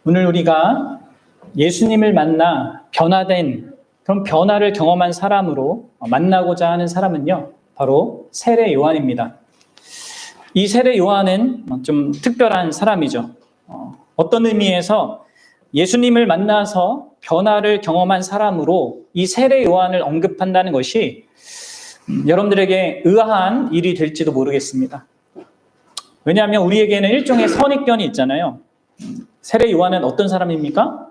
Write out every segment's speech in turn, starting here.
오늘 우리가 예수님을 만나 변화된 그런 변화를 경험한 사람으로 만나고자 하는 사람은요, 바로 세례 요한입니다. 이 세례 요한은 좀 특별한 사람이죠. 어떤 의미에서 예수님을 만나서 변화를 경험한 사람으로 이 세례 요한을 언급한다는 것이 여러분들에게 의아한 일이 될지도 모르겠습니다. 왜냐하면 우리에게는 일종의 선입견이 있잖아요. 세례 요한은 어떤 사람입니까?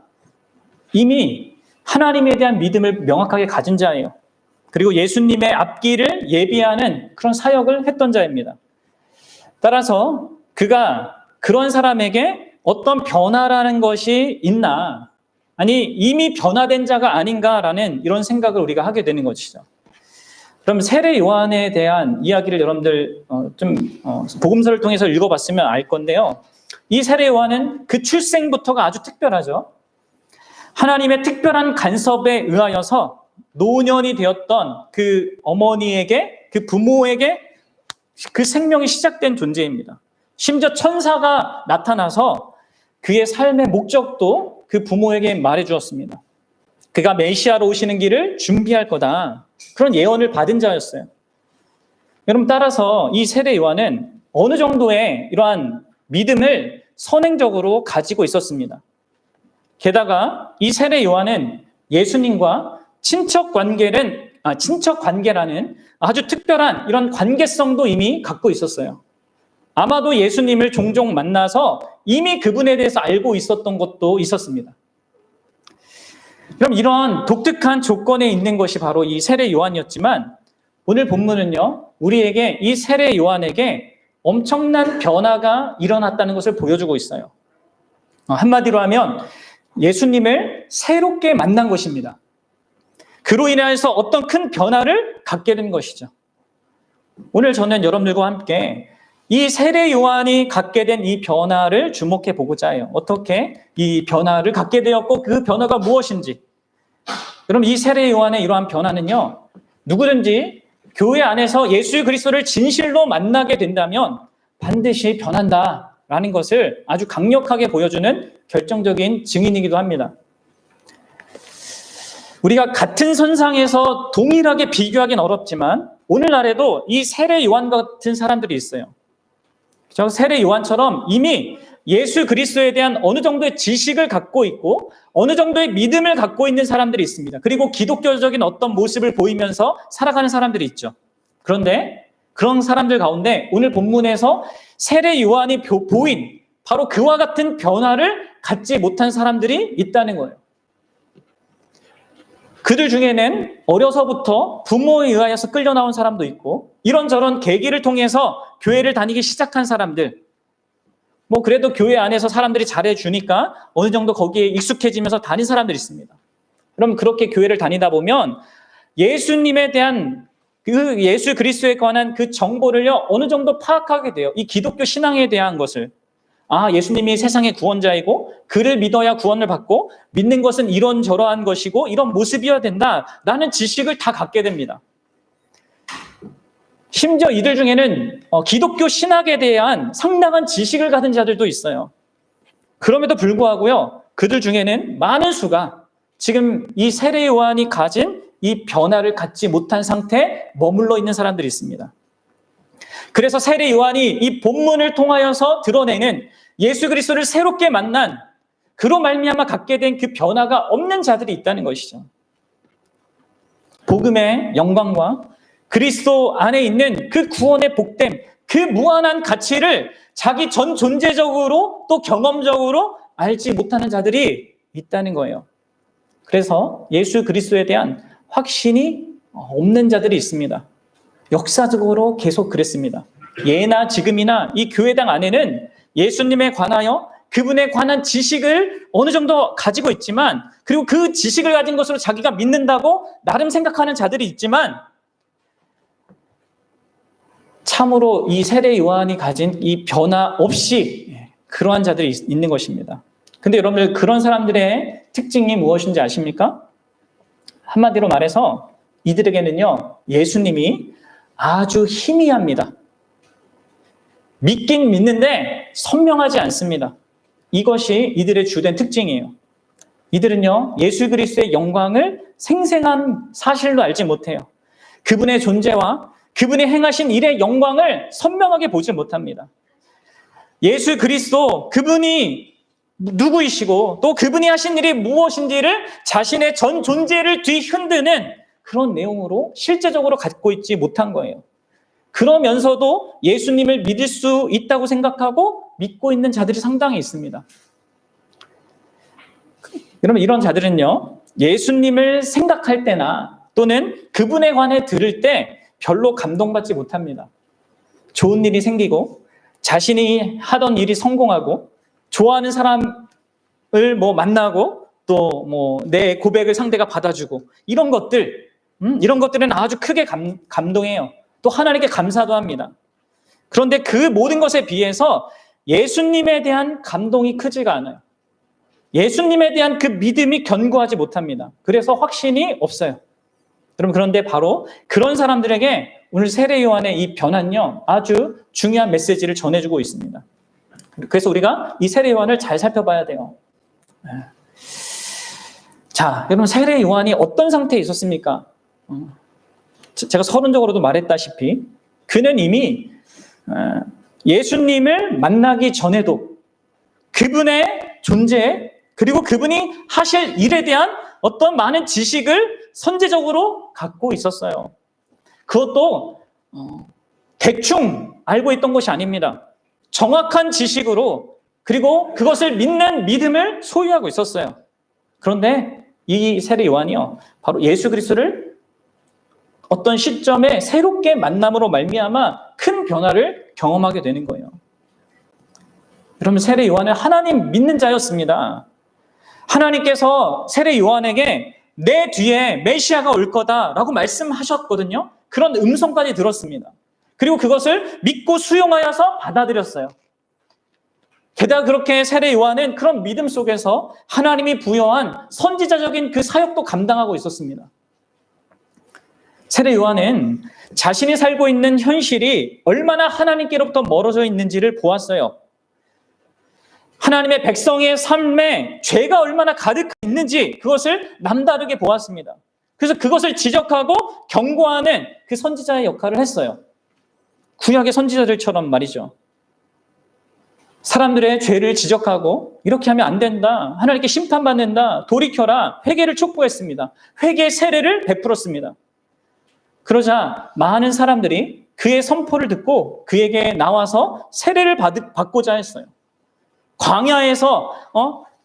이미 하나님에 대한 믿음을 명확하게 가진 자예요. 그리고 예수님의 앞길을 예비하는 그런 사역을 했던 자입니다. 따라서 그가 그런 사람에게 어떤 변화라는 것이 있나, 아니 이미 변화된 자가 아닌가라는 이런 생각을 우리가 하게 되는 것이죠. 그럼 세례 요한에 대한 이야기를 여러분들 복음서를 통해서 읽어봤으면 알 건데요. 이 세례 요한은 그 출생부터가 아주 특별하죠. 하나님의 특별한 간섭에 의하여서 노년이 되었던 그 어머니에게, 그 부모에게 그 생명이 시작된 존재입니다. 심지어 천사가 나타나서 그의 삶의 목적도 그 부모에게 말해주었습니다. 그가 메시아로 오시는 길을 준비할 거다. 그런 예언을 받은 자였어요. 여러분, 따라서 이 세례 요한은 어느 정도의 이러한 믿음을 선행적으로 가지고 있었습니다. 게다가 이 세례 요한은 예수님과 친척 관계라는 아주 특별한 이런 관계성도 이미 갖고 있었어요. 아마도 예수님을 종종 만나서 이미 그분에 대해서 알고 있었던 것도 있었습니다. 그럼 이런 독특한 조건에 있는 것이 바로 이 세례 요한이었지만, 오늘 본문은요, 우리에게 이 세례 요한에게 엄청난 변화가 일어났다는 것을 보여주고 있어요. 한마디로 하면 예수님을 새롭게 만난 것입니다. 그로 인해서 어떤 큰 변화를 갖게 된 것이죠. 오늘 저는 여러분들과 함께 이 세례 요한이 갖게 된 이 변화를 주목해 보고자 해요. 어떻게 이 변화를 갖게 되었고 그 변화가 무엇인지. 그럼 이 세례 요한의 이러한 변화는요, 누구든지 교회 안에서 예수 그리스도를 진실로 만나게 된다면 반드시 변한다라는 것을 아주 강력하게 보여주는 결정적인 증인이기도 합니다. 우리가 같은 선상에서 동일하게 비교하기는 어렵지만 오늘날에도 이 세례 요한 같은 사람들이 있어요. 저 세례 요한처럼 이미 예수 그리스도에 대한 어느 정도의 지식을 갖고 있고 어느 정도의 믿음을 갖고 있는 사람들이 있습니다. 그리고 기독교적인 어떤 모습을 보이면서 살아가는 사람들이 있죠. 그런데 그런 사람들 가운데 오늘 본문에서 세례 요한이 보인 바로 그와 같은 변화를 갖지 못한 사람들이 있다는 거예요. 그들 중에는 어려서부터 부모에 의하여서 끌려 나온 사람도 있고 이런저런 계기를 통해서 교회를 다니기 시작한 사람들, 그래도 교회 안에서 사람들이 잘해주니까 어느 정도 거기에 익숙해지면서 다닌 사람들이 있습니다. 그럼 그렇게 교회를 다니다 보면 예수님에 대한 그 예수 그리스도에 관한 그 정보를요, 어느 정도 파악하게 돼요. 이 기독교 신앙에 대한 것을. 예수님이 세상의 구원자이고 그를 믿어야 구원을 받고 믿는 것은 이런저러한 것이고 이런 모습이어야 된다라는 지식을 다 갖게 됩니다. 심지어 이들 중에는 기독교 신학에 대한 상당한 지식을 가진 자들도 있어요. 그럼에도 불구하고요, 그들 중에는 많은 수가 지금 이 세례 요한이 가진 이 변화를 갖지 못한 상태에 머물러 있는 사람들이 있습니다. 그래서 세례 요한이 이 본문을 통하여서 드러내는 예수 그리스도를 새롭게 만난 그로 말미암아 갖게 된 그 변화가 없는 자들이 있다는 것이죠. 복음의 영광과 그리스도 안에 있는 그 구원의 복됨, 그 무한한 가치를 자기 전 존재적으로 또 경험적으로 알지 못하는 자들이 있다는 거예요. 그래서 예수 그리스도에 대한 확신이 없는 자들이 있습니다. 역사적으로 계속 그랬습니다. 예나 지금이나 이 교회당 안에는 예수님에 관하여 그분에 관한 지식을 어느 정도 가지고 있지만, 그리고 그 지식을 가진 것으로 자기가 믿는다고 나름 생각하는 자들이 있지만, 참으로 이 세례 요한이 가진 이 변화 없이 그러한 자들이 있는 것입니다. 근데 여러분들, 그런 사람들의 특징이 무엇인지 아십니까? 한마디로 말해서 이들에게는요, 예수님이 아주 희미합니다. 믿긴 믿는데 선명하지 않습니다. 이것이 이들의 주된 특징이에요. 이들은요, 예수 그리스도의 영광을 생생한 사실로 알지 못해요. 그분의 존재와 그분이 행하신 일의 영광을 선명하게 보지 못합니다. 예수 그리스도, 그분이 누구이시고 또 그분이 하신 일이 무엇인지를 자신의 전 존재를 뒤흔드는 그런 내용으로 실제적으로 갖고 있지 못한 거예요. 그러면서도 예수님을 믿을 수 있다고 생각하고 믿고 있는 자들이 상당히 있습니다. 여러분, 이런 자들은요, 예수님을 생각할 때나 또는 그분에 관해 들을 때 별로 감동받지 못합니다. 좋은 일이 생기고 자신이 하던 일이 성공하고 좋아하는 사람을 만나고 또 내 고백을 상대가 받아주고 이런 것들은 아주 크게 감동해요. 또 하나님께 감사도 합니다. 그런데 그 모든 것에 비해서 예수님에 대한 감동이 크지가 않아요. 예수님에 대한 그 믿음이 견고하지 못합니다. 그래서 확신이 없어요. 여러분, 그런데 바로 그런 사람들에게 오늘 세례 요한의 이 변화는요, 아주 중요한 메시지를 전해주고 있습니다. 그래서 우리가 이 세례 요한을 잘 살펴봐야 돼요. 자, 여러분, 세례 요한이 어떤 상태에 있었습니까? 제가 서론적으로도 말했다시피 그는 이미 예수님을 만나기 전에도 그분의 존재 그리고 그분이 하실 일에 대한 어떤 많은 지식을 선제적으로 갖고 있었어요. 그것도 대충 알고 있던 것이 아닙니다. 정확한 지식으로 그리고 그것을 믿는 믿음을 소유하고 있었어요. 그런데 이 세례 요한이요, 바로 예수 그리스도를 어떤 시점에 새롭게 만남으로 말미암아 큰 변화를 경험하게 되는 거예요. 여러분, 세례 요한은 하나님 믿는 자였습니다. 하나님께서 세례 요한에게 내 뒤에 메시아가 올 거다라고 말씀하셨거든요. 그런 음성까지 들었습니다. 그리고 그것을 믿고 수용하여서 받아들였어요. 게다가 그렇게 세례 요한은 그런 믿음 속에서 하나님이 부여한 선지자적인 그 사역도 감당하고 있었습니다. 세례 요한은 자신이 살고 있는 현실이 얼마나 하나님께로부터 멀어져 있는지를 보았어요. 하나님의 백성의 삶에 죄가 얼마나 가득 있는지 그것을 남다르게 보았습니다. 그래서 그것을 지적하고 경고하는 그 선지자의 역할을 했어요. 구약의 선지자들처럼 말이죠. 사람들의 죄를 지적하고 이렇게 하면 안 된다, 하나님께 심판받는다, 돌이켜라, 회개를 촉구했습니다. 회개의 세례를 베풀었습니다. 그러자 많은 사람들이 그의 선포를 듣고 그에게 나와서 세례를 받고자 했어요. 광야에서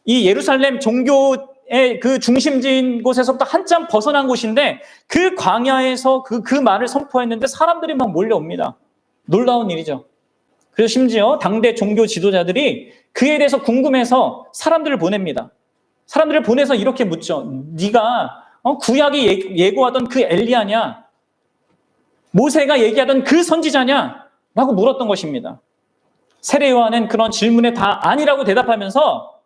이 예루살렘 종교의 그 중심지인 곳에서부터 한참 벗어난 곳인데 그 광야에서 그 말을 선포했는데 사람들이 막 몰려옵니다. 놀라운 일이죠. 그래서 심지어 당대 종교 지도자들이 그에 대해서 궁금해서 사람들을 보냅니다. 사람들을 보내서 이렇게 묻죠. 네가 구약이 예고하던 그 엘리야냐? 모세가 얘기하던 그 선지자냐? 라고 물었던 것입니다. 세례 요한은 그런 질문에 다 아니라고 대답하면서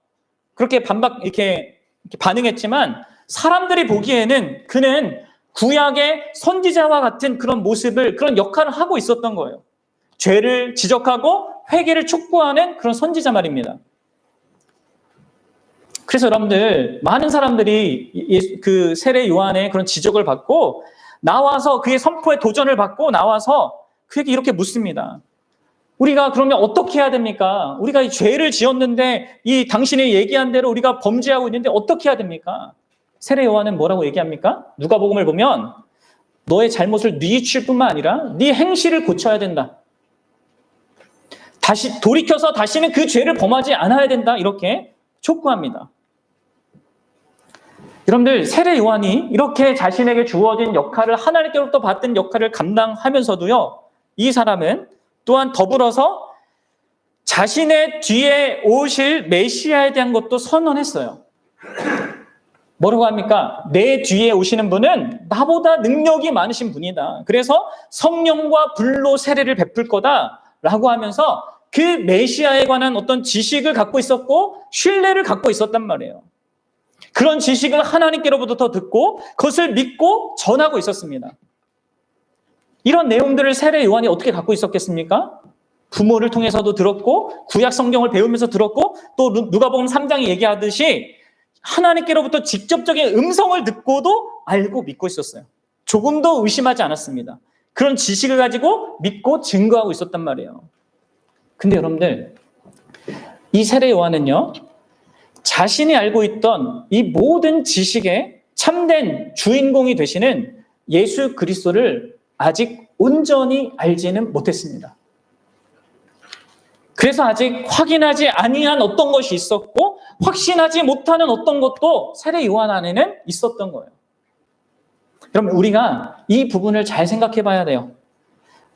그렇게 이렇게 반응했지만 사람들이 보기에는 그는 구약의 선지자와 같은 그런 모습을, 그런 역할을 하고 있었던 거예요. 죄를 지적하고 회개를 촉구하는 그런 선지자 말입니다. 그래서 여러분들, 많은 사람들이 그 세례 요한의 그런 지적을 받고 나와서 그의 선포에 도전을 받고 나와서 그에게 이렇게 묻습니다. 우리가 그러면 어떻게 해야 됩니까? 우리가 이 죄를 지었는데 이 당신이 얘기한 대로 우리가 범죄하고 있는데 어떻게 해야 됩니까? 세례 요한은 뭐라고 얘기합니까? 누가복음을 보면 너의 잘못을 뉘우칠 뿐만 아니라 네 행실을 고쳐야 된다. 다시 돌이켜서 다시는 그 죄를 범하지 않아야 된다. 이렇게 촉구합니다. 여러분들, 세례 요한이 이렇게 자신에게 주어진 역할을, 하나님께로부터 받은 역할을 감당하면서도요, 이 사람은 또한 더불어서 자신의 뒤에 오실 메시아에 대한 것도 선언했어요. 뭐라고 합니까? 내 뒤에 오시는 분은 나보다 능력이 많으신 분이다. 그래서 성령과 불로 세례를 베풀 거다라고 하면서 그 메시아에 관한 어떤 지식을 갖고 있었고 신뢰를 갖고 있었단 말이에요. 그런 지식을 하나님께로부터 듣고 그것을 믿고 전하고 있었습니다. 이런 내용들을 세례 요한이 어떻게 갖고 있었겠습니까? 부모를 통해서도 들었고 구약 성경을 배우면서 들었고 또 누가복음 3장이 얘기하듯이 하나님께로부터 직접적인 음성을 듣고도 알고 믿고 있었어요. 조금도 의심하지 않았습니다. 그런 지식을 가지고 믿고 증거하고 있었단 말이에요. 근데 여러분들, 이 세례 요한은요, 자신이 알고 있던 이 모든 지식의 참된 주인공이 되시는 예수 그리스도를 아직 온전히 알지는 못했습니다. 그래서 아직 확인하지 아니한 어떤 것이 있었고 확신하지 못하는 어떤 것도 세례 요한 안에는 있었던 거예요. 그럼 우리가 이 부분을 잘 생각해 봐야 돼요.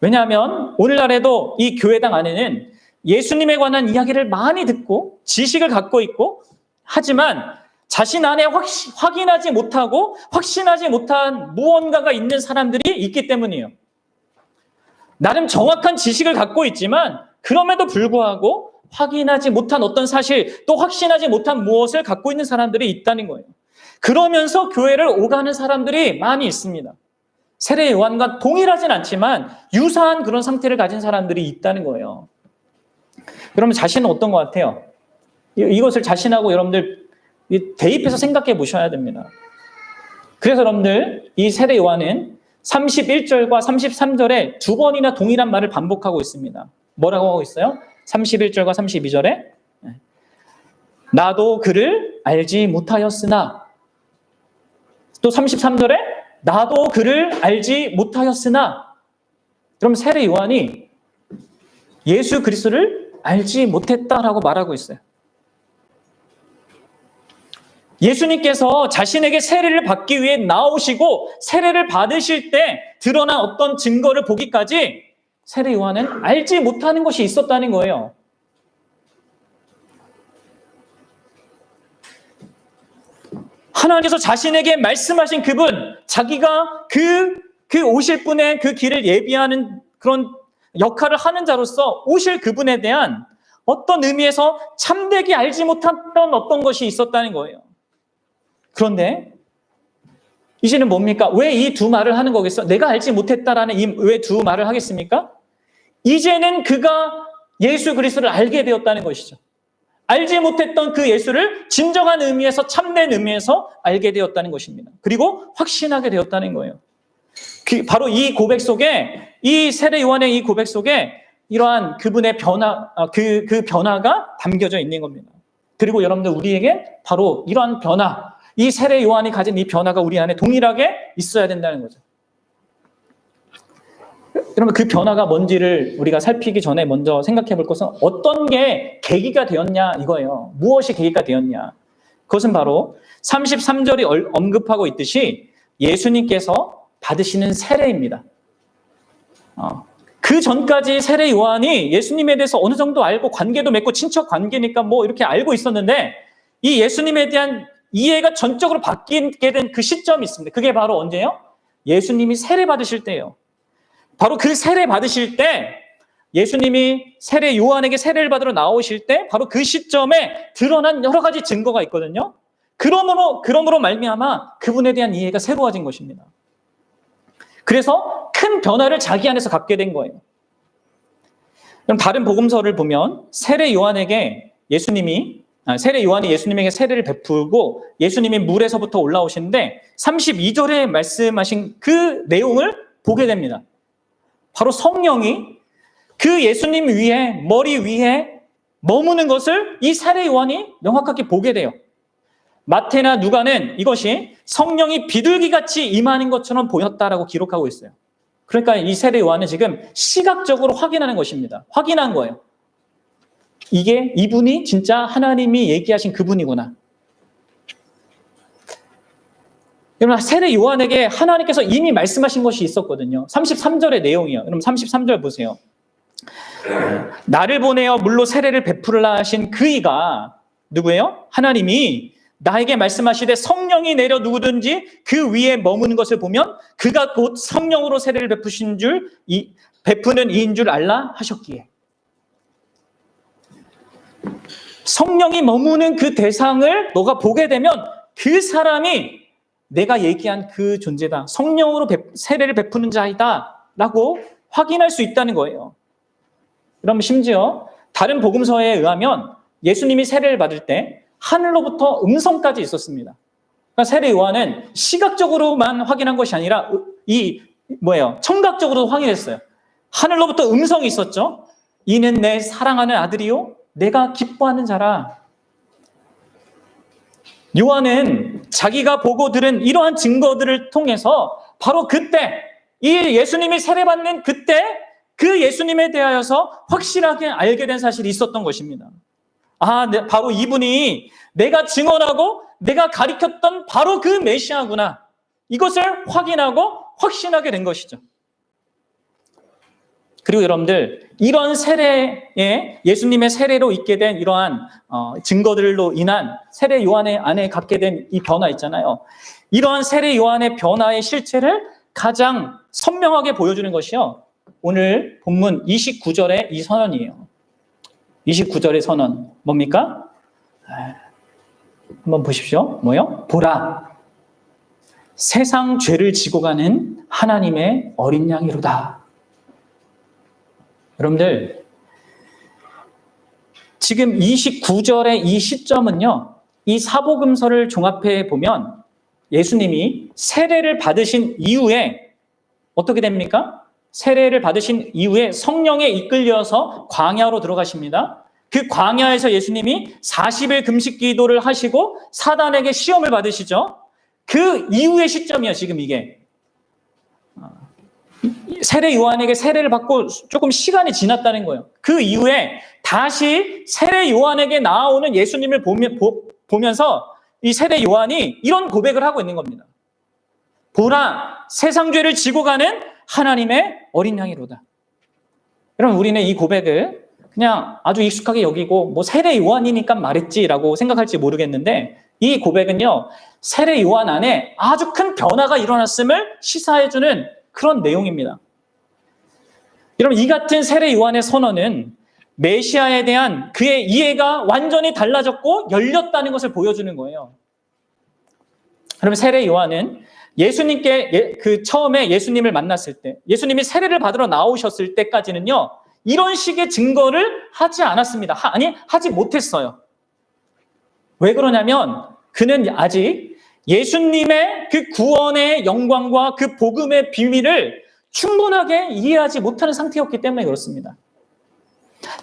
왜냐하면 오늘날에도 이 교회당 안에는 예수님에 관한 이야기를 많이 듣고 지식을 갖고 있고 하지만 자신 안에 확인하지 못하고 확신하지 못한 무언가가 있는 사람들이 있기 때문이에요. 나름 정확한 지식을 갖고 있지만 그럼에도 불구하고 확인하지 못한 어떤 사실, 또 확신하지 못한 무엇을 갖고 있는 사람들이 있다는 거예요. 그러면서 교회를 오가는 사람들이 많이 있습니다. 세례 요한과 동일하진 않지만 유사한 그런 상태를 가진 사람들이 있다는 거예요. 그러면 자신은 어떤 것 같아요? 이것을 자신하고 여러분들 대입해서 생각해 보셔야 됩니다. 그래서 여러분들, 이 세례 요한은 31절과 33절에 두 번이나 동일한 말을 반복하고 있습니다. 뭐라고 하고 있어요? 31절과 32절에 나도 그를 알지 못하였으나, 또 33절에 나도 그를 알지 못하였으나. 그럼 세례 요한이 예수 그리스도를 알지 못했다라고 말하고 있어요. 예수님께서 자신에게 세례를 받기 위해 나오시고 세례를 받으실 때 드러난 어떤 증거를 보기까지 세례 요한은 알지 못하는 것이 있었다는 거예요. 하나님께서 자신에게 말씀하신 그분, 자기가 그 오실 분의 그 길을 예비하는 그런 역할을 하는 자로서 오실 그분에 대한 어떤 의미에서 참되게 알지 못했던 어떤 것이 있었다는 거예요. 그런데 이제는 뭡니까? 왜 이 두 말을 하는 거겠어? 내가 알지 못했다라는 왜 두 말을 하겠습니까? 이제는 그가 예수 그리스도를 알게 되었다는 것이죠. 알지 못했던 그 예수를 진정한 의미에서, 참된 의미에서 알게 되었다는 것입니다. 그리고 확신하게 되었다는 거예요. 바로 이 고백 속에, 이 세례 요한의 이 고백 속에 이러한 그분의 변화, 그 변화가 담겨져 있는 겁니다. 그리고 여러분들, 우리에게 바로 이러한 변화, 이 세례 요한이 가진 이 변화가 우리 안에 동일하게 있어야 된다는 거죠. 여러분, 그 변화가 뭔지를 우리가 살피기 전에 먼저 생각해 볼 것은 어떤 게 계기가 되었냐 이거예요. 무엇이 계기가 되었냐. 그것은 바로 33절이 언급하고 있듯이 예수님께서 받으시는 세례입니다. 그 전까지 세례 요한이 예수님에 대해서 어느 정도 알고 관계도 맺고 친척 관계니까 뭐 이렇게 알고 있었는데 이 예수님에 대한 이해가 전적으로 바뀌게 된 그 시점이 있습니다. 그게 바로 언제예요? 예수님이 세례 받으실 때예요. 바로 그 세례 받으실 때, 예수님이 세례 요한에게 세례를 받으러 나오실 때 바로 그 시점에 드러난 여러 가지 증거가 있거든요. 그러므로 말미암아 그분에 대한 이해가 새로워진 것입니다. 그래서 큰 변화를 자기 안에서 갖게 된 거예요. 그럼 다른 복음서를 보면 세례 요한이 예수님에게 세례를 베풀고 예수님이 물에서부터 올라오시는데 32절에 말씀하신 그 내용을 보게 됩니다. 바로 성령이 그 예수님 위에, 머리 위에 머무는 것을 이 세례 요한이 명확하게 보게 돼요. 마태나 누가는 이것이 성령이 비둘기같이 임하는 것처럼 보였다라고 기록하고 있어요. 그러니까 이 세례 요한은 지금 시각적으로 확인하는 것입니다. 확인한 거예요. 이분이 진짜 하나님이 얘기하신 그분이구나. 여러분, 세례 요한에게 하나님께서 이미 말씀하신 것이 있었거든요. 33절의 내용이에요. 여러분, 33절 보세요. 나를 보내어 물로 세례를 베풀라 하신 그이가 누구예요? 하나님이 나에게 말씀하시되 성령이 내려 누구든지 그 위에 머무는 것을 보면 그가 곧 성령으로 세례를 베푸는 이인 줄 알라 하셨기에. 성령이 머무는 그 대상을 너가 보게 되면 그 사람이 내가 얘기한 그 존재다. 성령으로 세례를 베푸는 자이다. 라고 확인할 수 있다는 거예요. 그럼 심지어 다른 복음서에 의하면 예수님이 세례를 받을 때 하늘로부터 음성까지 있었습니다. 그러니까 세례 요한은 시각적으로만 확인한 것이 아니라 청각적으로도 확인했어요. 하늘로부터 음성이 있었죠. 이는 내 사랑하는 아들이요 내가 기뻐하는 자라. 요한은 자기가 보고 들은 이러한 증거들을 통해서 바로 그때 이 예수님이 세례받는 그때 그 예수님에 대하여서 확실하게 알게 된 사실이 있었던 것입니다. 바로 이분이 내가 증언하고 내가 가리켰던 바로 그 메시아구나. 이것을 확인하고 확신하게 된 것이죠. 그리고 여러분들, 이런 세례에 예수님의 세례로 있게 된 이러한 증거들로 인한 세례 요한의 안에 갖게 된 이 변화 있잖아요. 이러한 세례 요한의 변화의 실체를 가장 선명하게 보여주는 것이요. 오늘 본문 29절의 이 선언이에요. 29절의 선언 뭡니까? 한번 보십시오. 뭐요? 보라, 세상 죄를 지고 가는 하나님의 어린 양이로다. 여러분들, 지금 29절의 이 시점은요, 이 사복음서를 종합해 보면 예수님이 세례를 받으신 이후에 어떻게 됩니까? 세례를 받으신 이후에 성령에 이끌려서 광야로 들어가십니다. 그 광야에서 예수님이 40일 금식 기도를 하시고 사단에게 시험을 받으시죠. 그 이후의 시점이야, 지금 이게. 세례 요한에게 세례를 받고 조금 시간이 지났다는 거예요. 그 이후에 다시 세례 요한에게 나아오는 예수님을 보면서 이 세례 요한이 이런 고백을 하고 있는 겁니다. 보라, 세상 죄를 지고 가는 하나님의 어린 양이로다. 여러분, 우리는 이 고백을 그냥 아주 익숙하게 여기고 세례 요한이니까 말했지라고 생각할지 모르겠는데, 이 고백은요, 세례 요한 안에 아주 큰 변화가 일어났음을 시사해주는 그런 내용입니다. 여러분, 이 같은 세례 요한의 선언은 메시아에 대한 그의 이해가 완전히 달라졌고 열렸다는 것을 보여주는 거예요. 그러면 세례 요한은 예수님께 처음에 예수님을 만났을 때, 예수님이 세례를 받으러 나오셨을 때까지는요, 이런 식의 증거를 하지 않았습니다. 하지 못했어요. 왜 그러냐면 그는 아직 예수님의 그 구원의 영광과 그 복음의 비밀을 충분하게 이해하지 못하는 상태였기 때문에 그렇습니다.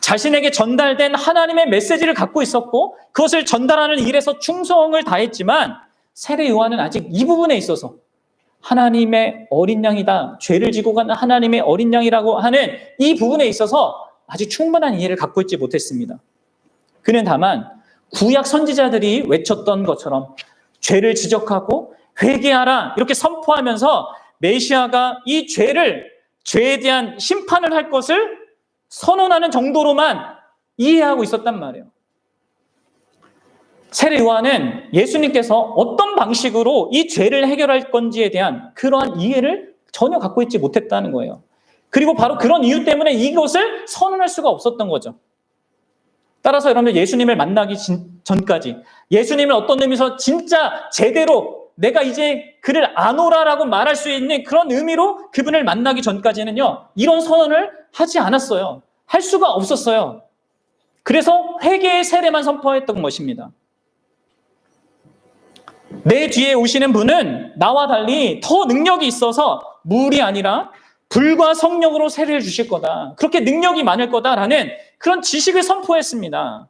자신에게 전달된 하나님의 메시지를 갖고 있었고 그것을 전달하는 일에서 충성을 다했지만 세례 요한은 아직 이 부분에 있어서 하나님의 어린 양이다, 죄를 지고 가는 하나님의 어린 양이라고 하는 이 부분에 있어서 아직 충분한 이해를 갖고 있지 못했습니다. 그는 다만 구약 선지자들이 외쳤던 것처럼 죄를 지적하고 회개하라 이렇게 선포하면서 메시아가 이 죄에 대한 심판을 할 것을 선언하는 정도로만 이해하고 있었단 말이에요. 세례 요한은 예수님께서 어떤 방식으로 이 죄를 해결할 건지에 대한 그러한 이해를 전혀 갖고 있지 못했다는 거예요. 그리고 바로 그런 이유 때문에 이것을 선언할 수가 없었던 거죠. 따라서 여러분들, 예수님을 만나기 전까지, 예수님을 어떤 의미에서 진짜 제대로 내가 이제 그를 아노라라고 말할 수 있는 그런 의미로 그분을 만나기 전까지는요, 이런 선언을 하지 않았어요. 할 수가 없었어요. 그래서 회개의 세례만 선포했던 것입니다. 내 뒤에 오시는 분은 나와 달리 더 능력이 있어서 물이 아니라 불과 성령으로 세례를 주실 거다. 그렇게 능력이 많을 거다라는 그런 지식을 선포했습니다.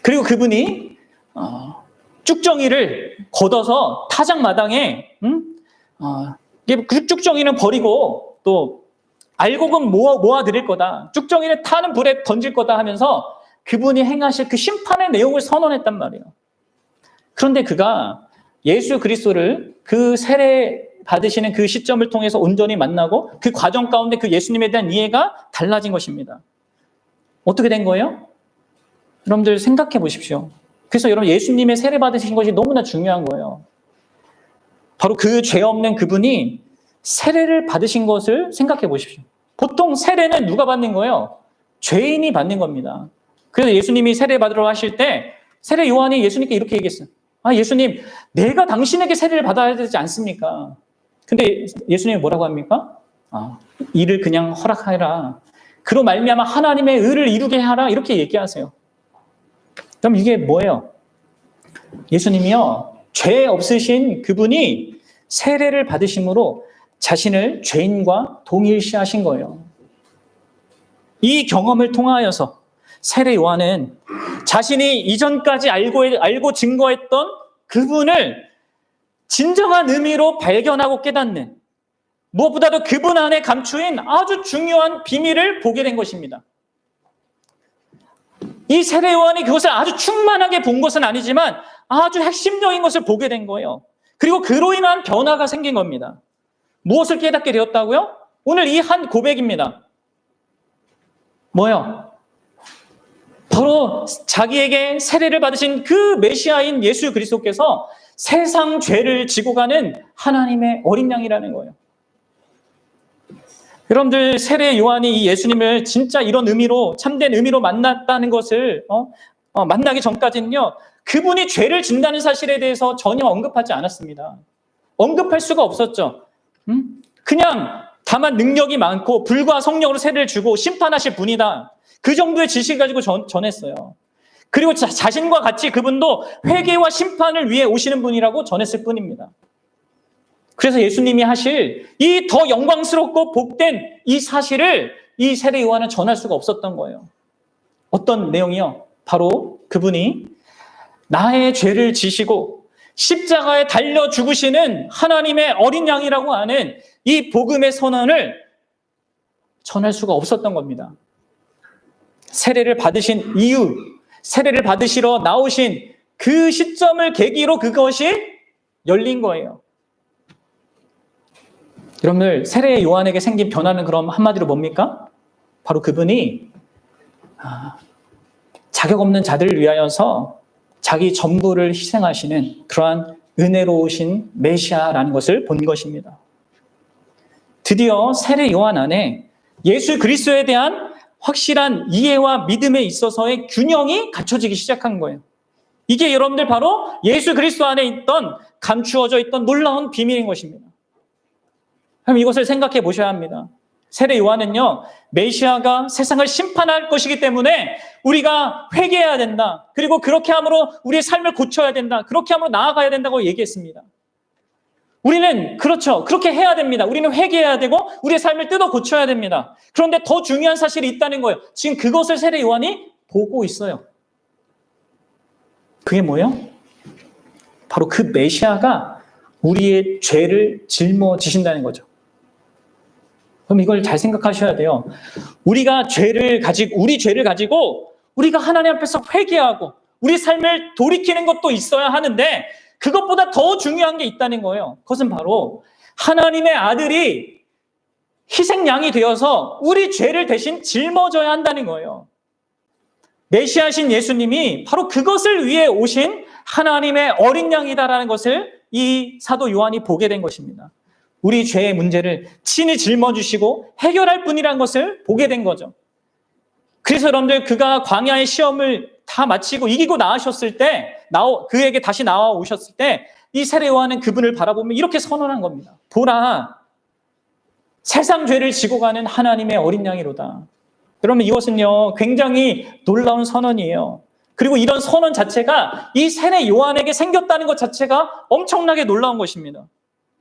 그리고 그분이 쭉정이를 걷어서 타작마당에 그 쭉정이는 버리고 또 알곡은 모아드릴 거다. 쭉정이를 타는 불에 던질 거다 하면서 그분이 행하실 그 심판의 내용을 선언했단 말이에요. 그런데 그가 예수 그리스도를 그 세례 받으시는 그 시점을 통해서 온전히 만나고 그 과정 가운데 그 예수님에 대한 이해가 달라진 것입니다. 어떻게 된 거예요? 여러분들 생각해 보십시오. 그래서 여러분, 예수님의 세례 받으신 것이 너무나 중요한 거예요. 바로 그 죄 없는 그분이 세례를 받으신 것을 생각해 보십시오. 보통 세례는 누가 받는 거예요? 죄인이 받는 겁니다. 그래서 예수님이 세례 받으러 하실 때 세례 요한이 예수님께 이렇게 얘기했어요. 예수님, 내가 당신에게 세례를 받아야 되지 않습니까? 근데 예수님이 뭐라고 합니까? 이를 그냥 허락하라. 그로 말미암아 하나님의 의를 이루게 하라. 이렇게 얘기하세요. 그럼 이게 뭐예요? 예수님이요, 죄 없으신 그분이 세례를 받으심으로 자신을 죄인과 동일시하신 거예요. 이 경험을 통하여서 세례 요한은 자신이 이전까지 알고 증거했던 그분을 진정한 의미로 발견하고 깨닫는, 무엇보다도 그분 안에 감추인 아주 중요한 비밀을 보게 된 것입니다. 이 세례 요한이 그것을 아주 충만하게 본 것은 아니지만 아주 핵심적인 것을 보게 된 거예요. 그리고 그로 인한 변화가 생긴 겁니다. 무엇을 깨닫게 되었다고요? 오늘 이 한 고백입니다. 뭐요? 바로 자기에게 세례를 받으신 그 메시아인 예수 그리스도께서 세상 죄를 지고 가는 하나님의 어린 양이라는 거예요. 여러분들, 세례 요한이 이 예수님을 진짜 이런 의미로, 참된 의미로 만났다는 것을 만나기 전까지는요, 그분이 죄를 진다는 사실에 대해서 전혀 언급하지 않았습니다. 언급할 수가 없었죠. 그냥 다만 능력이 많고 불과 성령으로 세례를 주고 심판하실 분이다. 그 정도의 지식을 가지고 전했어요. 그리고 자신과 같이 그분도 회개와 심판을 위해 오시는 분이라고 전했을 뿐입니다. 그래서 예수님이 하실 이 더 영광스럽고 복된 이 사실을 이 세례 요한은 전할 수가 없었던 거예요. 어떤 내용이요? 바로 그분이 나의 죄를 지시고 십자가에 달려 죽으시는 하나님의 어린 양이라고 하는 이 복음의 선언을 전할 수가 없었던 겁니다. 세례를 받으신 이유, 세례를 받으시러 나오신 그 시점을 계기로 그것이 열린 거예요. 여러분들, 세례 요한에게 생긴 변화는 그럼 한마디로 뭡니까? 바로 그분이 자격 없는 자들을 위하여서 자기 전부를 희생하시는 그러한 은혜로우신 메시아라는 것을 본 것입니다. 드디어 세례 요한 안에 예수 그리스도에 대한 확실한 이해와 믿음에 있어서의 균형이 갖춰지기 시작한 거예요. 이게 여러분들 바로 예수 그리스도 안에 있던, 감추어져 있던 놀라운 비밀인 것입니다. 그럼 이것을 생각해 보셔야 합니다. 세례 요한은요, 메시아가 세상을 심판할 것이기 때문에 우리가 회개해야 된다. 그리고 그렇게 함으로 우리의 삶을 고쳐야 된다. 그렇게 함으로 나아가야 된다고 얘기했습니다. 우리는 그렇죠. 그렇게 해야 됩니다. 우리는 회개해야 되고 우리의 삶을 뜯어 고쳐야 됩니다. 그런데 더 중요한 사실이 있다는 거예요. 지금 그것을 세례 요한이 보고 있어요. 그게 뭐예요? 바로 그 메시아가 우리의 죄를 짊어지신다는 거죠. 그럼 이걸 잘 생각하셔야 돼요. 우리 죄를 가지고 우리가 하나님 앞에서 회개하고 우리 삶을 돌이키는 것도 있어야 하는데 그것보다 더 중요한 게 있다는 거예요. 그것은 바로 하나님의 아들이 희생양이 되어서 우리 죄를 대신 짊어져야 한다는 거예요. 메시아신 예수님이 바로 그것을 위해 오신 하나님의 어린 양이다라는 것을 이 사도 요한이 보게 된 것입니다. 우리 죄의 문제를 친히 짊어주시고 해결할 분이라는 것을 보게 된 거죠. 그래서 여러분들, 그가 광야의 시험을 다 마치고 이기고 나으셨을 때, 그에게 다시 나와 오셨을 때 이 세례 요한은 그분을 바라보며 이렇게 선언한 겁니다. 보라, 세상 죄를 지고 가는 하나님의 어린 양이로다. 여러분, 이것은요 굉장히 놀라운 선언이에요. 그리고 이런 선언 자체가 이 세례 요한에게 생겼다는 것 자체가 엄청나게 놀라운 것입니다.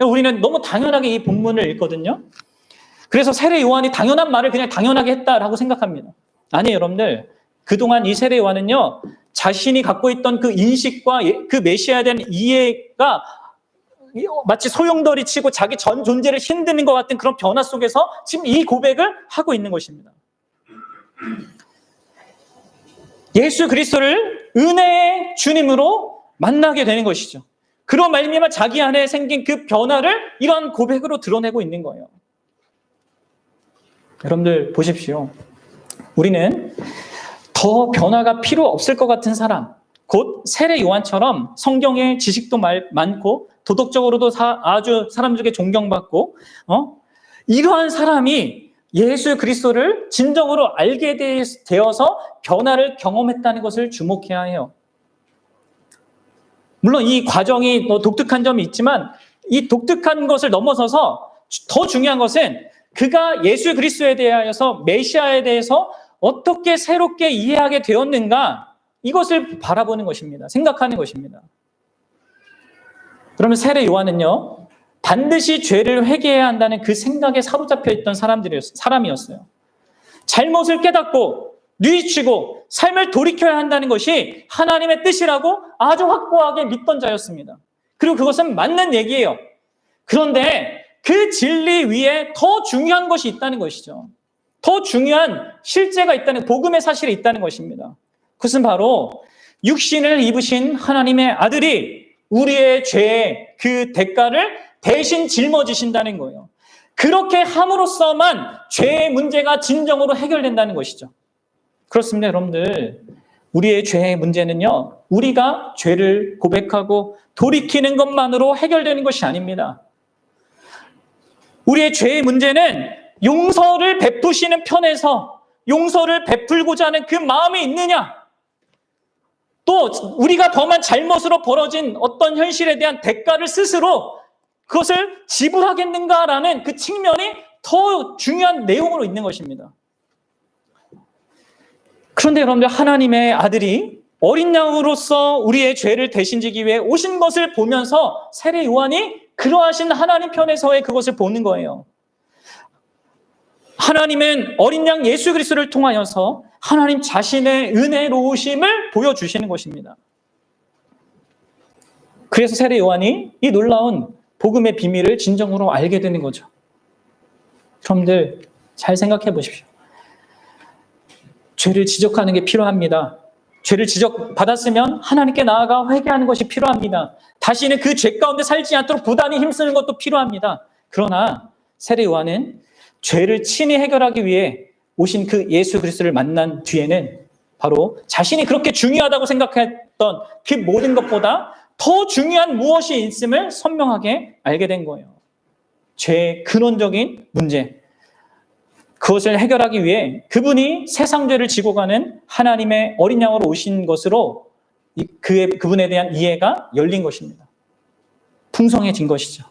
우리는 너무 당연하게 이 본문을 읽거든요. 그래서 세례 요한이 당연한 말을 그냥 당연하게 했다라고 생각합니다. 아니, 여러분들, 그동안 이 세례 요한은요, 자신이 갖고 있던 그 인식과 그 메시아에 대한 이해가 마치 소용돌이 치고 자기 전 존재를 흔드는 것 같은 그런 변화 속에서 지금 이 고백을 하고 있는 것입니다. 예수 그리스도를 은혜의 주님으로 만나게 되는 것이죠. 그로 말미암아 자기 안에 생긴 그 변화를 이런 고백으로 드러내고 있는 거예요. 여러분들 보십시오. 우리는 더 변화가 필요 없을 것 같은 사람, 곧 세례 요한처럼 성경의 지식도 많고 도덕적으로도 아주 사람 중에 존경받고 이러한 사람이 예수 그리스도를 진정으로 알게 되어서 변화를 경험했다는 것을 주목해야 해요. 물론 이 과정이 독특한 점이 있지만 이 독특한 것을 넘어서서 더 중요한 것은 그가 예수 그리스도에 대하여서 메시아에 대해서 어떻게 새롭게 이해하게 되었는가, 이것을 바라보는 것입니다. 생각하는 것입니다. 그러면 세례 요한은요, 반드시 죄를 회개해야 한다는 그 생각에 사로잡혀 있던 사람이었어요. 잘못을 깨닫고 뉘우치고 삶을 돌이켜야 한다는 것이 하나님의 뜻이라고 아주 확고하게 믿던 자였습니다. 그리고 그것은 맞는 얘기예요. 그런데 그 진리 위에 더 중요한 것이 있다는 것이죠. 더 중요한 실제가 있다는, 복음의 사실이 있다는 것입니다. 그것은 바로 육신을 입으신 하나님의 아들이 우리의 죄의 그 대가를 대신 짊어지신다는 거예요. 그렇게 함으로써만 죄의 문제가 진정으로 해결된다는 것이죠. 그렇습니다, 여러분들. 우리의 죄의 문제는요, 우리가 죄를 고백하고 돌이키는 것만으로 해결되는 것이 아닙니다. 우리의 죄의 문제는 용서를 베푸시는 편에서 용서를 베풀고자 하는 그 마음이 있느냐, 또 우리가 범한 잘못으로 벌어진 어떤 현실에 대한 대가를 스스로 그것을 지불하겠는가라는 그 측면이 더 중요한 내용으로 있는 것입니다. 그런데 여러분들, 하나님의 아들이 어린 양으로서 우리의 죄를 대신 지기 위해 오신 것을 보면서 세례 요한이 그러하신 하나님 편에서의 그것을 보는 거예요. 하나님은 어린 양 예수 그리스도를 통하여서 하나님 자신의 은혜로우심을 보여주시는 것입니다. 그래서 세례 요한이 이 놀라운 복음의 비밀을 진정으로 알게 되는 거죠. 여러분들, 잘 생각해 보십시오. 죄를 지적하는 게 필요합니다. 죄를 지적받았으면 하나님께 나아가 회개하는 것이 필요합니다. 다시는 그 죄 가운데 살지 않도록 부단히 힘쓰는 것도 필요합니다. 그러나 세례 요한은 죄를 친히 해결하기 위해 오신 그 예수 그리스도를 만난 뒤에는 바로 자신이 그렇게 중요하다고 생각했던 그 모든 것보다 더 중요한 무엇이 있음을 선명하게 알게 된 거예요. 죄의 근원적인 문제, 그것을 해결하기 위해 그분이 세상 죄를 지고 가는 하나님의 어린 양으로 오신 것으로 그분에 대한 이해가 열린 것입니다. 풍성해진 것이죠.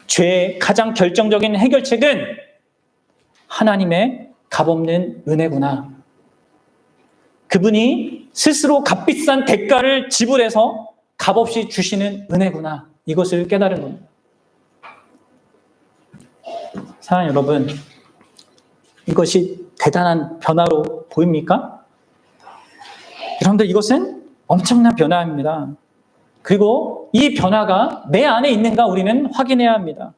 죄의 가장 결정적인 해결책은 하나님의 값없는 은혜구나. 그분이 스스로 값비싼 대가를 지불해서 값없이 주시는 은혜구나. 이것을 깨달은 겁니다. 사랑하는 여러분, 이것이 대단한 변화로 보입니까? 여러분들, 이것은 엄청난 변화입니다. 그리고 이 변화가 내 안에 있는가 우리는 확인해야 합니다.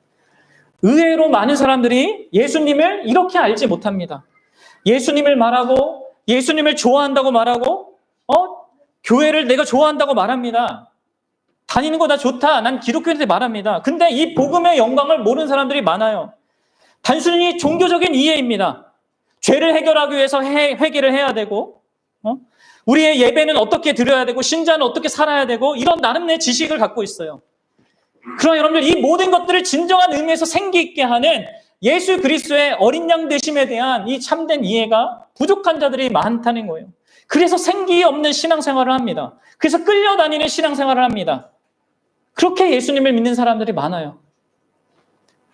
의외로 많은 사람들이 예수님을 이렇게 알지 못합니다. 예수님을 말하고 예수님을 좋아한다고 말하고 교회를 내가 좋아한다고 말합니다. 다니는 거 다 좋다. 난 기독교인한테 말합니다. 근데 이 복음의 영광을 모르는 사람들이 많아요. 단순히 종교적인 이해입니다. 죄를 해결하기 위해서 회개를 해야 되고, 우리의 예배는 어떻게 드려야 되고, 신자는 어떻게 살아야 되고, 이런 나름의 지식을 갖고 있어요. 그러나 여러분들, 이 모든 것들을 진정한 의미에서 생기 있게 하는 예수 그리스도의 어린 양 되심에 대한 이 참된 이해가 부족한 자들이 많다는 거예요. 그래서 생기 없는 신앙생활을 합니다. 그래서 끌려다니는 신앙생활을 합니다. 그렇게 예수님을 믿는 사람들이 많아요.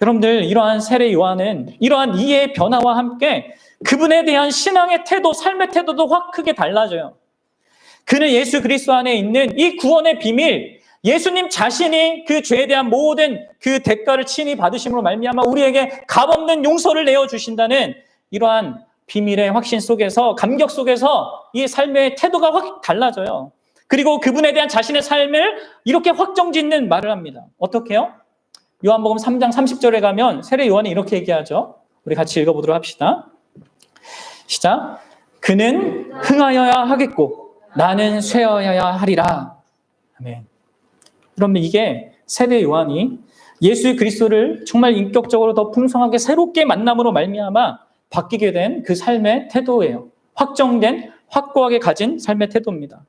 여러분들, 이러한 세례 요한은 이러한 이해의 변화와 함께 그분에 대한 신앙의 태도, 삶의 태도도 확 크게 달라져요. 그는 예수 그리스도 안에 있는 이 구원의 비밀, 예수님 자신이 그 죄에 대한 모든 그 대가를 친히 받으심으로 말미암아 우리에게 값없는 용서를 내어주신다는 이러한 비밀의 확신 속에서, 감격 속에서 이 삶의 태도가 확 달라져요. 그리고 그분에 대한 자신의 삶을 이렇게 확정짓는 말을 합니다. 어떻게 해요? 요한복음 3장 30절에 가면 세례 요한이 이렇게 얘기하죠. 우리 같이 읽어보도록 합시다. 시작. 그는 흥하여야 하겠고 나는 쇠하여야 하리라. 아멘. 그러면 이게 세례 요한이 예수 그리스도를 정말 인격적으로 더 풍성하게 새롭게 만남으로 말미암아 바뀌게 된 그 삶의 태도예요. 확정된, 확고하게 가진 삶의 태도입니다.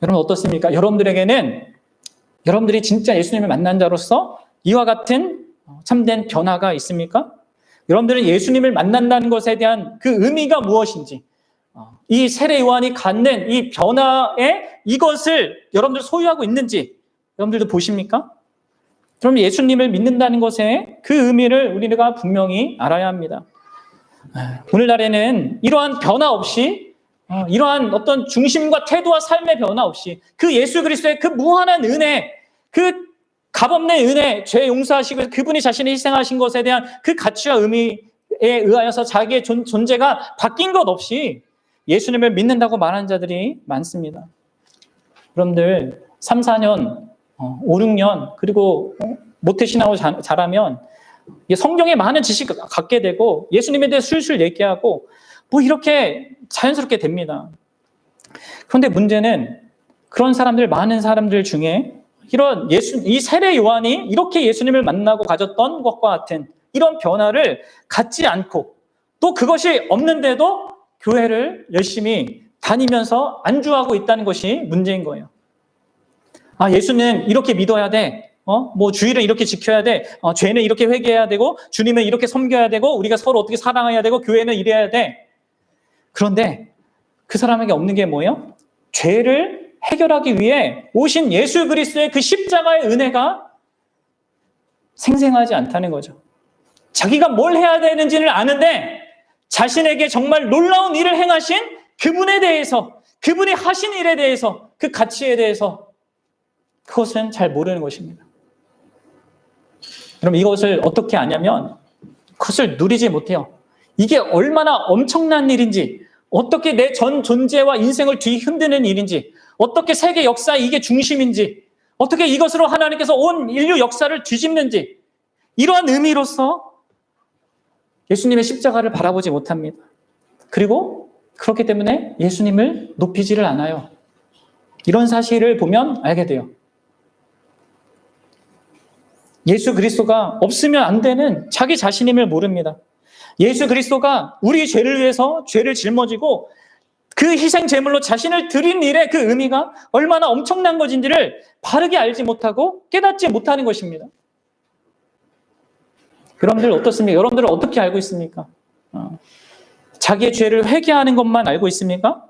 여러분 어떻습니까? 여러분들이 진짜 예수님을 만난 자로서 이와 같은 참된 변화가 있습니까? 여러분들은 예수님을 만난다는 것에 대한 그 의미가 무엇인지, 이 세례 요한이 갖는 이 변화에 이것을 여러분들 소유하고 있는지 여러분들도 보십니까? 그럼 예수님을 믿는다는 것에 그 의미를 우리가 분명히 알아야 합니다. 오늘날에는 이러한 변화 없이 이러한 어떤 중심과 태도와 삶의 변화 없이 그 예수 그리스도의 그 무한한 은혜, 그 값없는 은혜, 죄 용서하시고 그분이 자신이 희생하신 것에 대한 그 가치와 의미에 의하여서 자기의 존재가 바뀐 것 없이 예수님을 믿는다고 말하는 자들이 많습니다. 여러분들 3, 4년, 5, 6년 그리고 모태신앙으로 자라면 성경에 많은 지식을 갖게 되고 예수님에 대해 술술 얘기하고 뭐 이렇게 자연스럽게 됩니다. 그런데 문제는 그런 사람들, 많은 사람들 중에 이런 이 세례 요한이 이렇게 예수님을 만나고 가졌던 것과 같은 이런 변화를 갖지 않고 또 그것이 없는데도 교회를 열심히 다니면서 안주하고 있다는 것이 문제인 거예요. 예수님 이렇게 믿어야 돼. 뭐 주일은 이렇게 지켜야 돼. 죄는 이렇게 회개해야 되고 주님은 이렇게 섬겨야 되고 우리가 서로 어떻게 사랑해야 되고 교회는 이래야 돼. 그런데 그 사람에게 없는 게 뭐예요? 죄를 해결하기 위해 오신 예수 그리스도의 그 십자가의 은혜가 생생하지 않다는 거죠. 자기가 뭘 해야 되는지를 아는데 자신에게 정말 놀라운 일을 행하신 그분에 대해서, 그분이 하신 일에 대해서, 그 가치에 대해서 그것은 잘 모르는 것입니다. 그럼 이것을 어떻게 아냐면 그것을 누리지 못해요. 이게 얼마나 엄청난 일인지, 어떻게 내 전 존재와 인생을 뒤흔드는 일인지, 어떻게 세계 역사의 이게 중심인지, 어떻게 이것으로 하나님께서 온 인류 역사를 뒤집는지, 이러한 의미로서 예수님의 십자가를 바라보지 못합니다. 그리고 그렇기 때문에 예수님을 높이지를 않아요. 이런 사실을 보면 알게 돼요. 예수 그리스도가 없으면 안 되는 자기 자신임을 모릅니다. 예수 그리스도가 우리 죄를 위해서 죄를 짊어지고 그 희생 제물로 자신을 드린 일의 그 의미가 얼마나 엄청난 것인지를 바르게 알지 못하고 깨닫지 못하는 것입니다. 여러분들 어떻습니까? 여러분들은 어떻게 알고 있습니까? 자기의 죄를 회개하는 것만 알고 있습니까?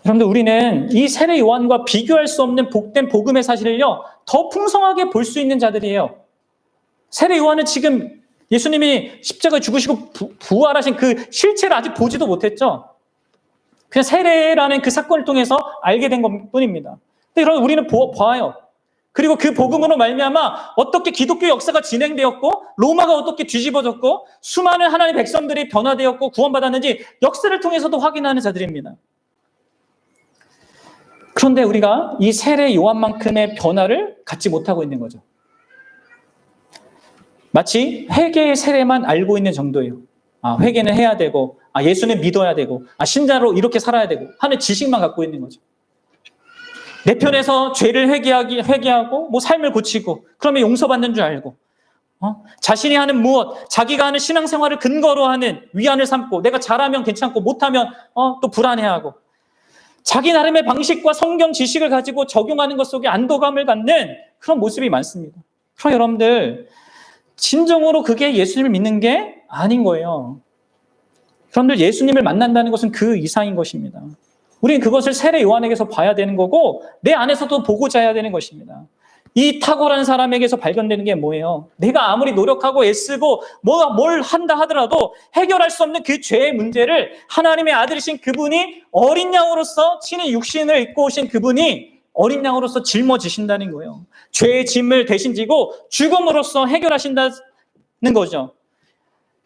여러분들 우리는 이 세례 요한과 비교할 수 없는 복된 복음의 사실을요 더 풍성하게 볼 수 있는 자들이에요. 세례 요한은 지금 예수님이 십자가에 죽으시고 부활하신 그 실체를 아직 보지도 못했죠. 그냥 세례라는 그 사건을 통해서 알게 된 것뿐입니다. 근데 여러분 우리는 봐요. 그리고 그 복음으로 말미암아 어떻게 기독교 역사가 진행되었고 로마가 어떻게 뒤집어졌고 수많은 하나님의 백성들이 변화되었고 구원받았는지 역사를 통해서도 확인하는 자들입니다. 그런데 우리가 이 세례 요한만큼의 변화를 갖지 못하고 있는 거죠. 마치 회개의 세례만 알고 있는 정도예요. 회개는 해야 되고 예수는 믿어야 되고 신자로 이렇게 살아야 되고 하는 지식만 갖고 있는 거죠. 내 편에서 죄를 회개하고 뭐 삶을 고치고 그러면 용서받는 줄 알고 자신이 하는 무엇, 자기가 하는 신앙생활을 근거로 하는 위안을 삼고 내가 잘하면 괜찮고 못하면 또 불안해하고 자기 나름의 방식과 성경 지식을 가지고 적용하는 것 속에 안도감을 갖는 그런 모습이 많습니다. 그럼 여러분들 진정으로 그게 예수님을 믿는 게 아닌 거예요. 여러분들 예수님을 만난다는 것은 그 이상인 것입니다. 우리는 그것을 세례 요한에게서 봐야 되는 거고 내 안에서도 보고자 해야 되는 것입니다. 이 탁월한 사람에게서 발견되는 게 뭐예요? 내가 아무리 노력하고 애쓰고 뭘 한다 하더라도 해결할 수 없는 그 죄의 문제를 하나님의 아들이신 그분이 어린 양으로서 친히 육신을 입고 오신 그분이 어린 양으로서 짊어지신다는 거예요. 죄의 짐을 대신 지고 죽음으로써 해결하신다는 거죠.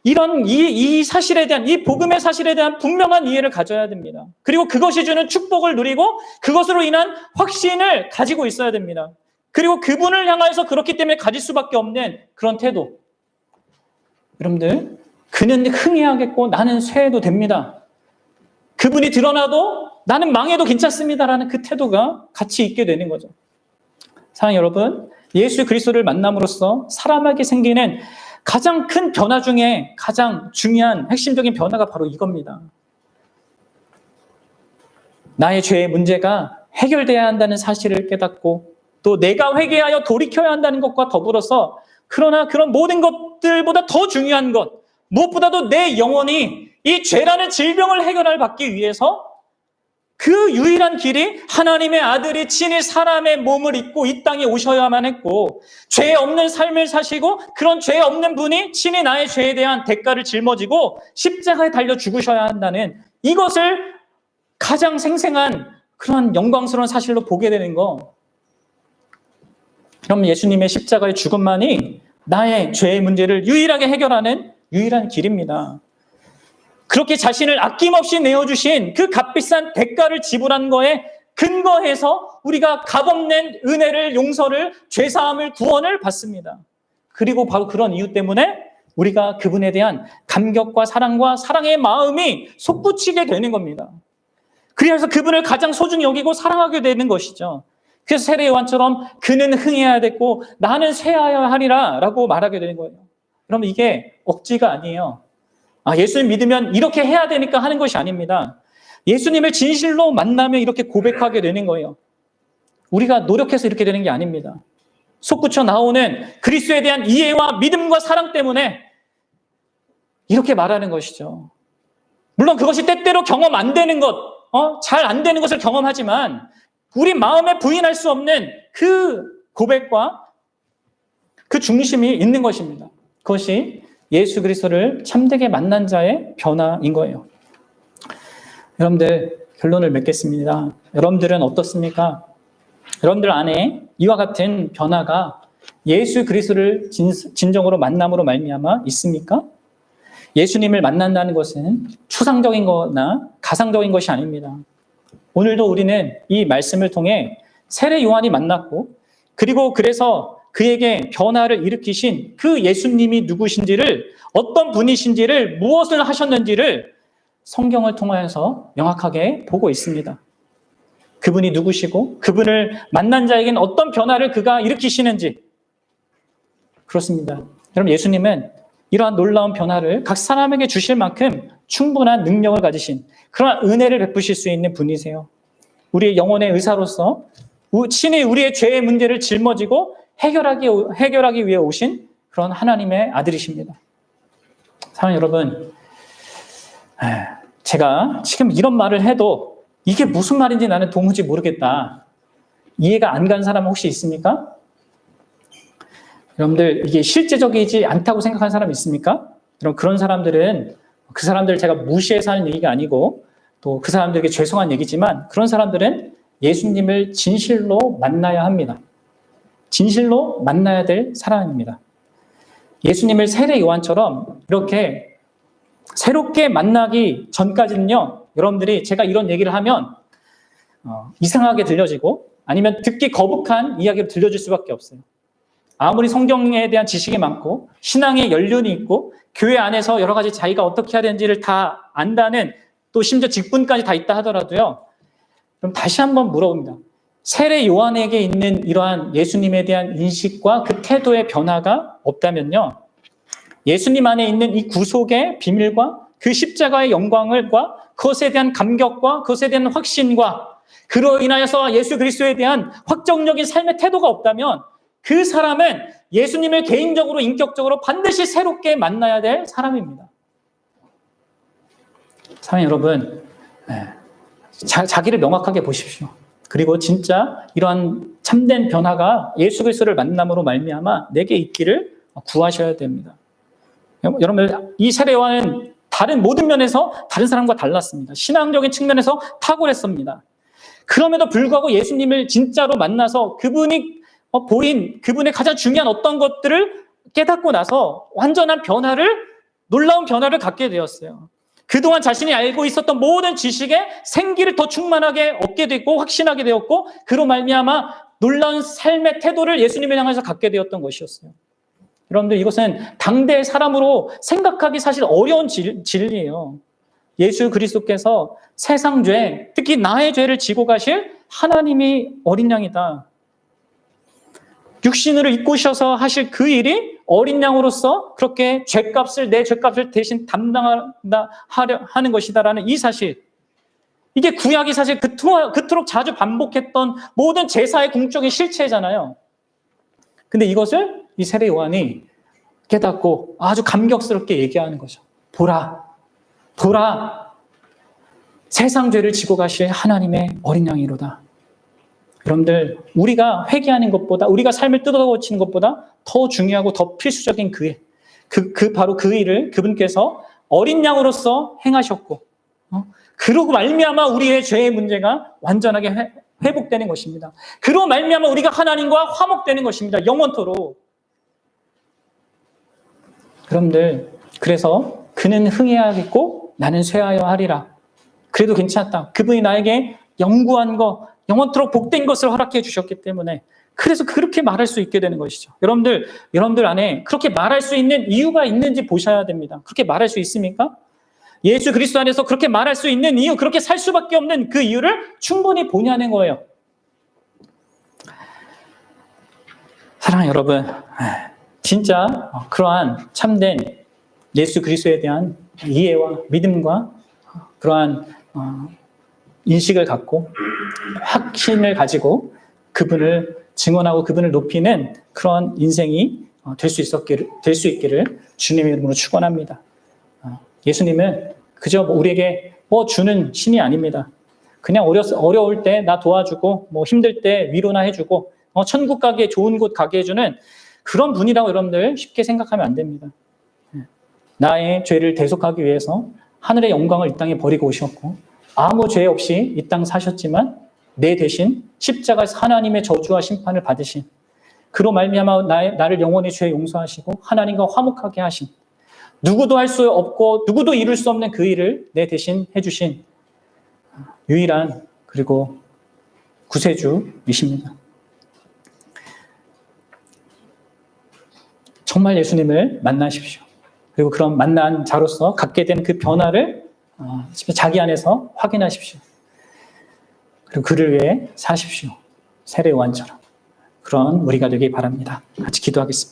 이런 이 사실에 대한 이 복음의 사실에 대한 분명한 이해를 가져야 됩니다. 그리고 그것이 주는 축복을 누리고 그것으로 인한 확신을 가지고 있어야 됩니다. 그리고 그분을 향해서 그렇기 때문에 가질 수밖에 없는 그런 태도. 여러분들 그는 흥해야겠고 나는 쇠해도 됩니다. 그분이 드러나도 나는 망해도 괜찮습니다라는 그 태도가 같이 있게 되는 거죠. 사랑하는 여러분, 예수 그리스도를 만남으로써 사람에게 생기는 가장 큰 변화 중에 가장 중요한 핵심적인 변화가 바로 이겁니다. 나의 죄의 문제가 해결돼야 한다는 사실을 깨닫고 또 내가 회개하여 돌이켜야 한다는 것과 더불어서 그러나 그런 모든 것들보다 더 중요한 것, 무엇보다도 내 영혼이 이 죄라는 질병을 해결할 받기 위해서 그 유일한 길이 하나님의 아들이 친히 사람의 몸을 입고 이 땅에 오셔야만 했고, 죄 없는 삶을 사시고 그런 죄 없는 분이 친히 나의 죄에 대한 대가를 짊어지고 십자가에 달려 죽으셔야 한다는 이것을 가장 생생한 그런 영광스러운 사실로 보게 되는 거. 그럼 예수님의 십자가의 죽음만이 나의 죄의 문제를 유일하게 해결하는 유일한 길입니다. 그렇게 자신을 아낌없이 내어주신 그 값비싼 대가를 지불한 거에 근거해서 우리가 값없는 은혜를, 용서를, 죄사함을, 구원을 받습니다. 그리고 바로 그런 이유 때문에 우리가 그분에 대한 감격과 사랑과 사랑의 마음이 솟구치게 되는 겁니다. 그래서 그분을 가장 소중히 여기고 사랑하게 되는 것이죠. 그래서 세례 요한처럼 그는 흥해야 됐고 나는 쇠하여야 하리라 라고 말하게 되는 거예요. 그럼 이게 억지가 아니에요. 예수님 믿으면 이렇게 해야 되니까 하는 것이 아닙니다. 예수님을 진실로 만나면 이렇게 고백하게 되는 거예요. 우리가 노력해서 이렇게 되는 게 아닙니다. 솟구쳐 나오는 그리스도에 대한 이해와 믿음과 사랑 때문에 이렇게 말하는 것이죠. 물론 그것이 때때로 경험 안 되는 것, 잘 안 되는 것을 경험하지만 우리 마음에 부인할 수 없는 그 고백과 그 중심이 있는 것입니다. 그것이 예수 그리스도를 참되게 만난 자의 변화인 거예요. 여러분들, 결론을 맺겠습니다. 여러분들은 어떻습니까? 여러분들 안에 이와 같은 변화가 예수 그리스도를 진정으로 만남으로 말미암아 있습니까? 예수님을 만난다는 것은 추상적인 거나 가상적인 것이 아닙니다. 오늘도 우리는 이 말씀을 통해 세례 요한이 만났고, 그리고 그래서 그에게 변화를 일으키신 그 예수님이 누구신지를, 어떤 분이신지를, 무엇을 하셨는지를 성경을 통하여서 명확하게 보고 있습니다. 그분이 누구시고 그분을 만난 자에게는 어떤 변화를 그가 일으키시는지. 그렇습니다. 여러분, 예수님은 이러한 놀라운 변화를 각 사람에게 주실 만큼 충분한 능력을 가지신, 그러한 은혜를 베푸실 수 있는 분이세요. 우리의 영혼의 의사로서 친히 우리의 죄의 문제를 짊어지고 해결하기 위해 오신 그런 하나님의 아들이십니다. 사랑하는 여러분, 제가 지금 이런 말을 해도 이게 무슨 말인지 나는 도무지 모르겠다, 이해가 안 간 사람 혹시 있습니까? 여러분들, 이게 실제적이지 않다고 생각하는 사람 있습니까? 그런 사람들은, 그 사람들을 제가 무시해서 하는 얘기가 아니고 또 그 사람들에게 죄송한 얘기지만, 그런 사람들은 예수님을 진실로 만나야 합니다. 진실로 만나야 될 사람입니다. 예수님을 세례 요한처럼 이렇게 새롭게 만나기 전까지는요, 여러분들이 제가 이런 얘기를 하면 이상하게 들려지고 아니면 듣기 거북한 이야기로 들려질 수밖에 없어요. 아무리 성경에 대한 지식이 많고 신앙의 연륜이 있고 교회 안에서 여러 가지 자기가 어떻게 해야 되는지를 다 안다는, 또 심지어 직분까지 다 있다 하더라도요, 그럼 다시 한번 물어봅니다. 세례 요한에게 있는 이러한 예수님에 대한 인식과 그 태도의 변화가 없다면요, 예수님 안에 있는 이 구속의 비밀과 그 십자가의 영광과 그것에 대한 감격과 그것에 대한 확신과 그로 인하여서 예수 그리스도에 대한 확정적인 삶의 태도가 없다면 그 사람은 예수님을 개인적으로, 인격적으로 반드시 새롭게 만나야 될 사람입니다. 사랑하는 여러분, 자기를 명확하게 보십시오. 그리고 진짜 이러한 참된 변화가 예수 그리스도를 만남으로 말미암아 내게 있기를 구하셔야 됩니다. 여러분들, 이 세례 요한은 다른 모든 면에서 다른 사람과 달랐습니다. 신앙적인 측면에서 탁월했습니다. 그럼에도 불구하고 예수님을 진짜로 만나서 그분이 보인 그분의 가장 중요한 어떤 것들을 깨닫고 나서 완전한 변화를, 놀라운 변화를 갖게 되었어요. 그동안 자신이 알고 있었던 모든 지식에 생기를 더 충만하게 얻게 됐고 확신하게 되었고, 그로 말미암아 놀라운 삶의 태도를 예수님을 향해서 갖게 되었던 것이었어요. 여러분들, 이것은 당대의 사람으로 생각하기 사실 어려운 진리예요. 예수 그리스도께서 세상 죄, 특히 나의 죄를 지고 가실 하나님이 어린 양이다. 육신으로 입고셔서 하실 그 일이 어린 양으로서 그렇게 내 죄값을 대신 담당하려 하는 것이다라는 이 사실, 이게 구약이 사실 그토록 자주 반복했던 모든 제사의 궁적인 실체잖아요. 근데 이것을 이 세례 요한이 깨닫고 아주 감격스럽게 얘기하는 거죠. 보라, 세상 죄를 지고 가실 하나님의 어린 양이로다. 여러분들, 우리가 회개하는 것보다, 우리가 삶을 뜯어고치는 것보다 더 중요하고 더 필수적인 바로 그 일을 그분께서 어린 양으로서 행하셨고, 그러고 말미암아 우리의 죄의 문제가 완전하게 회복되는 것입니다. 그로 말미암아 우리가 하나님과 화목되는 것입니다. 영원토록. 여러분들, 그래서 그는 흥해야겠고 나는 쇠하여 하리라. 그래도 괜찮다. 그분이 나에게 영구한 것, 영원토록 복된 것을 허락해 주셨기 때문에, 그래서 그렇게 말할 수 있게 되는 것이죠. 여러분들 안에 그렇게 말할 수 있는 이유가 있는지 보셔야 됩니다. 그렇게 말할 수 있습니까? 예수 그리스도 안에서 그렇게 말할 수 있는 이유, 그렇게 살 수밖에 없는 그 이유를 충분히 보냐는 거예요. 사랑하는 여러분, 진짜 그러한 참된 예수 그리스도에 대한 이해와 믿음과 그러한 인식을 갖고 확신을 가지고 그분을 증언하고 그분을 높이는 그런 인생이 될 수 있기를 주님의 이름으로 축원합니다. 예수님은 그저 우리에게 주는 신이 아닙니다. 그냥 어려울 때 나 도와주고 힘들 때 위로나 해주고 천국 가게 좋은 곳 가게 해주는 그런 분이라고 여러분들 쉽게 생각하면 안 됩니다. 나의 죄를 대속하기 위해서 하늘의 영광을 이 땅에 버리고 오셨고 아무 죄 없이 이 땅 사셨지만 내 대신 십자가에서 하나님의 저주와 심판을 받으신, 그로 말미암아 나를 영원히 죄 용서하시고 하나님과 화목하게 하신, 누구도 할 수 없고 누구도 이룰 수 없는 그 일을 내 대신 해주신 유일한 그리고 구세주이십니다. 정말 예수님을 만나십시오. 그리고 그런 만난 자로서 갖게 된 그 변화를 자기 안에서 확인하십시오. 그리고 그를 위해 사십시오. 세례 요한처럼. 그런 우리가 되길 바랍니다. 같이 기도하겠습니다.